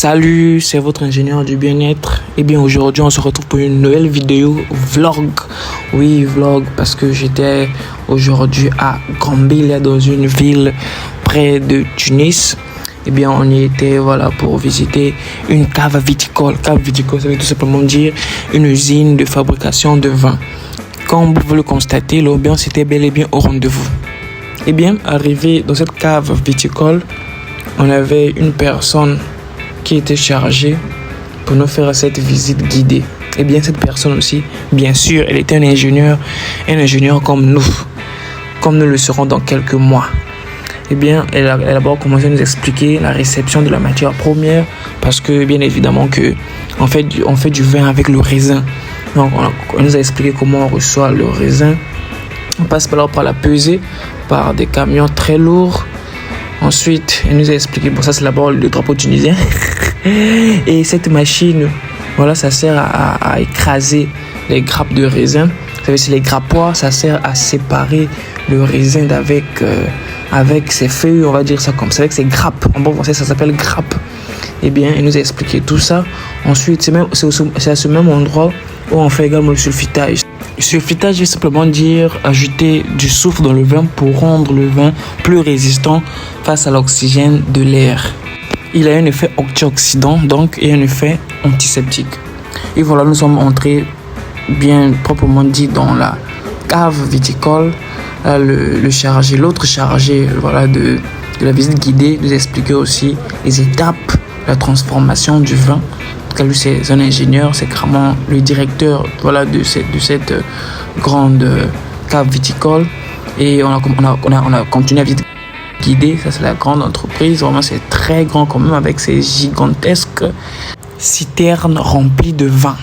Salut, c'est votre ingénieur du bien-être. Et bien aujourd'hui on se retrouve pour une nouvelle vidéo vlog. Oui, vlog parce que j'étais aujourd'hui à Gambela dans une ville près de Tunis. Et bien on y était pour visiter une cave viticole. Cave viticole, ça veut tout simplement dire une usine de fabrication de vin. Comme vous pouvez le constater, l'ambiance était bel et bien au rendez-vous. Et bien arrivé dans cette cave viticole, on avait une personne qui était chargée pour nous faire cette visite guidée. Et bien cette personne aussi, bien sûr, elle était un ingénieur comme nous le serons dans quelques mois. Et bien, elle a d'abord commencé à nous expliquer la réception de la matière première, parce que bien évidemment que on fait du vin avec le raisin. Donc on nous a expliqué comment on reçoit le raisin. On passe par la pesée par des camions très lourds. Ensuite, elle nous a expliqué, ça c'est d'abord le drapeau tunisien. Et cette machine, ça sert à écraser les grappes de raisin. Vous savez, c'est les grappoirs, ça sert à séparer le raisin avec ses feuilles, on va dire ça comme ça, avec ses grappes. En bon français, ça s'appelle grappe. Et bien, elle nous a expliqué tout ça. Ensuite, c'est à ce même endroit où on fait également le sulfitage. Le sulfitage veut simplement dire ajouter du soufre dans le vin pour rendre le vin plus résistant face à l'oxygène de l'air. Il a un effet antioxydant et un effet antiseptique. Et nous sommes entrés bien proprement dit dans la cave viticole. Là, l'autre chargé de la visite guidée nous expliquait aussi les étapes de la transformation du vin. Lui, c'est un ingénieur, c'est carrément le directeur de cette grande cave viticole. Et on a continué à visiter guidée. Ça, c'est la grande entreprise. Vraiment, c'est très grand quand même avec ces gigantesques citernes remplies de vin.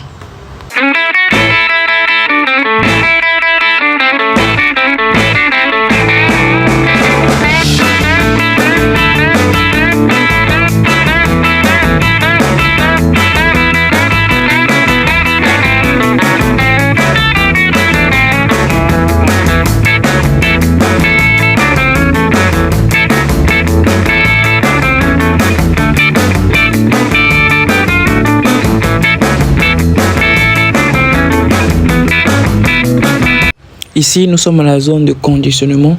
Ici, nous sommes à la zone de conditionnement.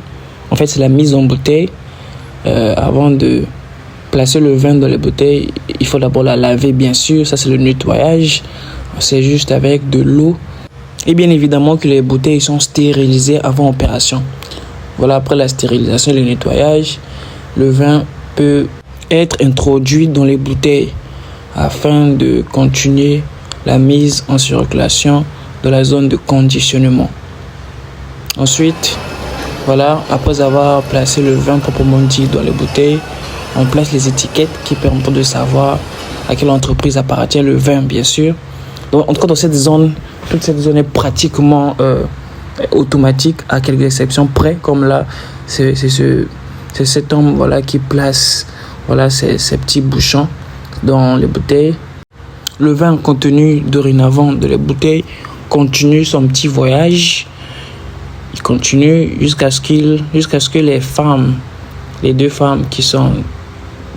En fait, c'est la mise en bouteille. Avant de placer le vin dans les bouteilles, il faut d'abord la laver, bien sûr. Ça, c'est le nettoyage. C'est juste avec de l'eau. Et bien évidemment que les bouteilles sont stérilisées avant opération. Après la stérilisation et le nettoyage, le vin peut être introduit dans les bouteilles afin de continuer la mise en circulation de la zone de conditionnement. Ensuite, après avoir placé le vin proprement dit dans les bouteilles, on place les étiquettes qui permettent de savoir à quelle entreprise appartient le vin, bien sûr. Donc, en tout cas, dans cette zone, toute cette zone est pratiquement automatique, à quelques exceptions près, comme là, c'est cet homme qui place ces petits bouchons dans les bouteilles. Le vin contenu dorénavant dans les bouteilles continue son petit voyage. Il continue jusqu'à ce que les deux femmes qui sont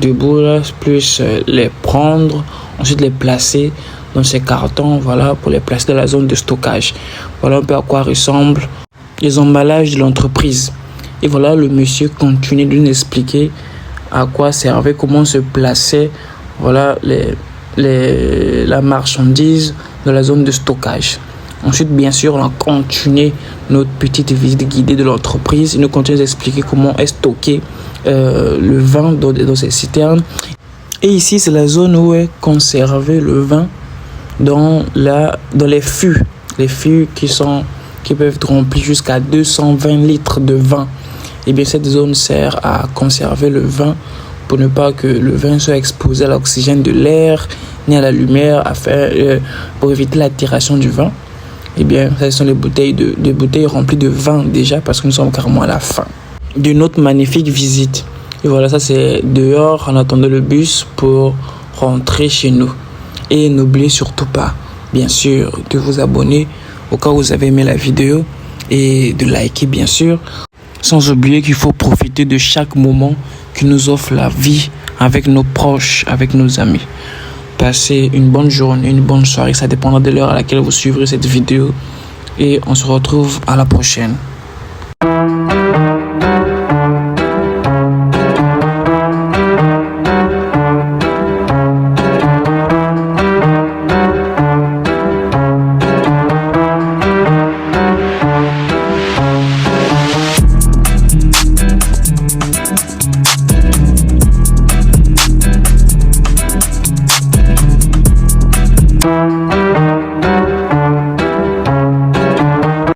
debout puissent les prendre, ensuite les placer dans ces cartons, pour les placer dans la zone de stockage. Voilà un peu à quoi ressemblent les emballages de l'entreprise. Et le monsieur continue de nous expliquer à quoi servait, comment se plaçait la marchandise dans la zone de stockage. Ensuite, bien sûr, on a continué notre petite visite guidée de l'entreprise. Il nous continue d'expliquer comment est stocké le vin dans ces citernes. Et ici, c'est la zone où est conservé le vin dans les fûts. Les fûts qui peuvent être remplis jusqu'à 220 litres de vin. Et bien, cette zone sert à conserver le vin pour ne pas que le vin soit exposé à l'oxygène de l'air ni à la lumière pour éviter l'attiration du vin. Eh bien, ce sont des bouteilles remplies de vin déjà, parce que nous sommes carrément à la fin de notre magnifique visite. Et ça c'est dehors en attendant le bus pour rentrer chez nous. Et n'oubliez surtout pas, bien sûr, de vous abonner au cas où vous avez aimé la vidéo et de liker, bien sûr. sans oublier qu'il faut profiter de chaque moment qui nous offre la vie avec nos proches, avec nos amis. Passez une bonne journée, une bonne soirée, ça dépendra de l'heure à laquelle vous suivrez cette vidéo et on se retrouve à la prochaine.